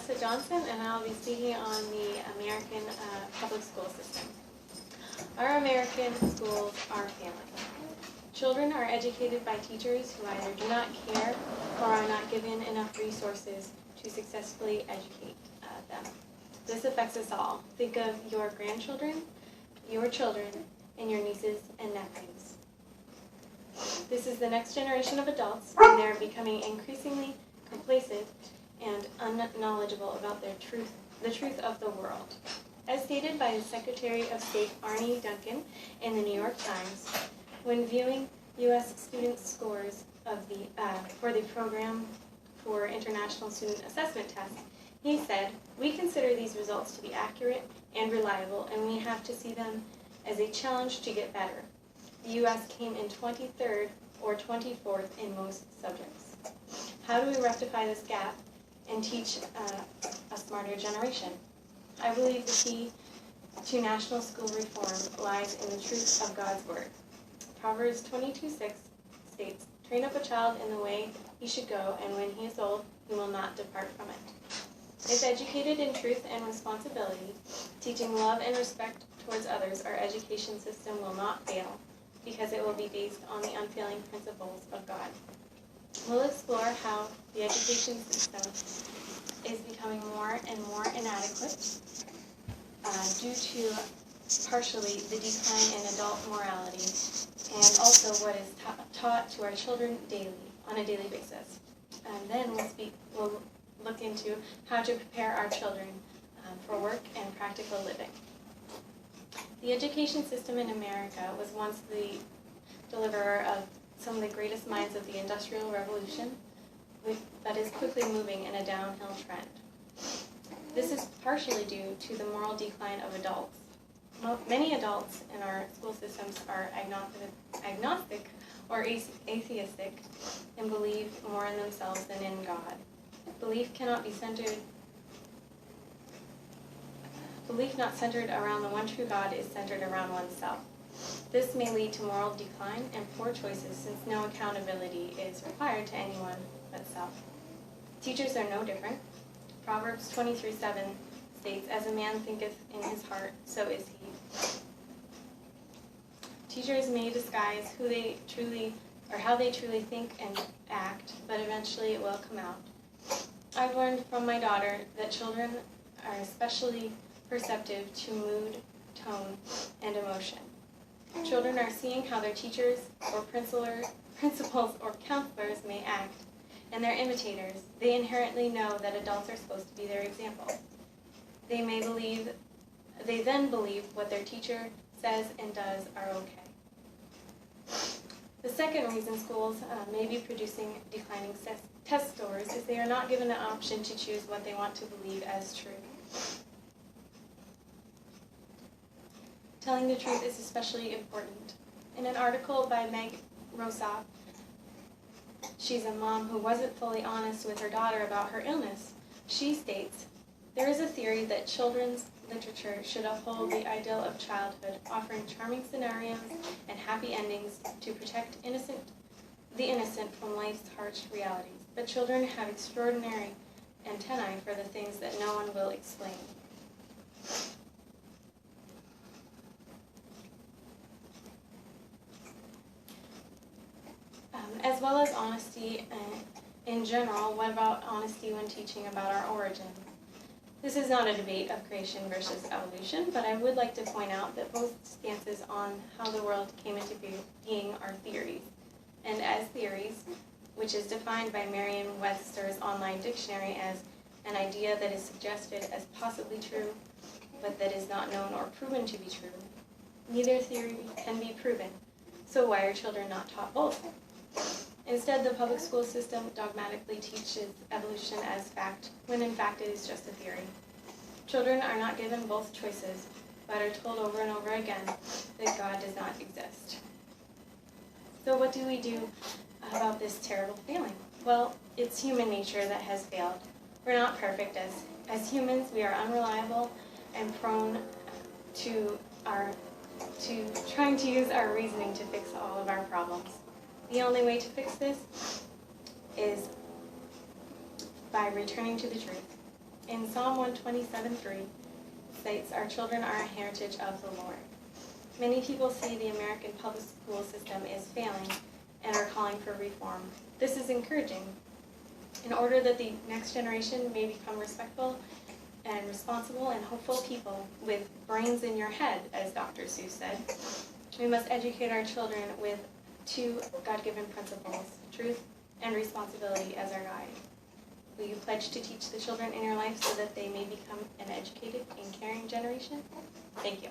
Vanessa Johnson, and I'll be speaking on the American public school system. Our American schools are failing. Children are educated by teachers who either do not care or are not given enough resources to successfully educate them. This affects us all. Think of your grandchildren, your children, and your nieces and nephews. This is the next generation of adults, and they're becoming increasingly complacent and unknowledgeable about the truth of the world. As stated by the Secretary of State Arne Duncan in the New York Times, when viewing U.S. student scores for the Program for International Student Assessment Tests, he said, "We consider these results to be accurate and reliable, and we have to see them as a challenge to get better. The U.S. came in 23rd or 24th in most subjects. How do we rectify this gap and teach a smarter generation? I believe the key to national school reform lies in the truth of God's Word. Proverbs 22:6 states, "Train up a child in the way he should go, and when he is old, he will not depart from it." If educated in truth and responsibility, teaching love and respect towards others, our education system will not fail, because it will be based on the unfailing principles of God. We'll explore how the education system is becoming more and more inadequate due to partially the decline in adult morality and also what is taught to our children on a daily basis. And then we'll look into how to prepare our children for work and practical living. The education system in America was once the deliverer of some of the greatest minds of the Industrial Revolution, but is quickly moving in a downhill trend. This is partially due to the moral decline of adults. Many adults in our school systems are agnostic or atheistic and believe more in themselves than in God. Belief not centered around the one true God is centered around oneself. This may lead to moral decline and poor choices, since no accountability is required to anyone but self. Teachers are no different. Proverbs 23:7 states, "As a man thinketh in his heart, so is he." Teachers may disguise how they truly think and act, but eventually it will come out. I've learned from my daughter that children are especially perceptive to mood, tone, and emotion. Children are seeing how their teachers or principals or counselors may act, and they're imitators. They inherently know that adults are supposed to be their example. They then believe what their teacher says and does are okay. The second reason schools may be producing declining test scores is they are not given the option to choose what they want to believe as true. Telling the truth is especially important. In an article by Meg Rosop, she's a mom who wasn't fully honest with her daughter about her illness. She states, "There is a theory that children's literature should uphold the ideal of childhood, offering charming scenarios and happy endings to protect the innocent from life's harsh realities. But children have extraordinary antennae for the things that no one will explain." As well as honesty in general, what about honesty when teaching about our origins? This is not a debate of creation versus evolution, but I would like to point out that both stances on how the world came into being are theories. And as theories, which is defined by Merriam-Webster's online dictionary as an idea that is suggested as possibly true, but that is not known or proven to be true, neither theory can be proven. So why are children not taught both? Instead, the public school system dogmatically teaches evolution as fact, when in fact it is just a theory. Children are not given both choices, but are told over and over again that God does not exist. So what do we do about this terrible failing? Well, it's human nature that has failed. We're not perfect. As humans, we are unreliable and prone to trying to use our reasoning to fix all of our problems. The only way to fix this is by returning to the truth. In Psalm 127:3 states, "Our children are a heritage of the Lord." Many people see the American public school system is failing and are calling for reform. This is encouraging. In order that the next generation may become respectful and responsible and hopeful people with brains in your head, as Dr. Seuss said, we must educate our children with two God-given principles, truth and responsibility, as our guide. Will you pledge to teach the children in your life so that they may become an educated and caring generation? Thank you.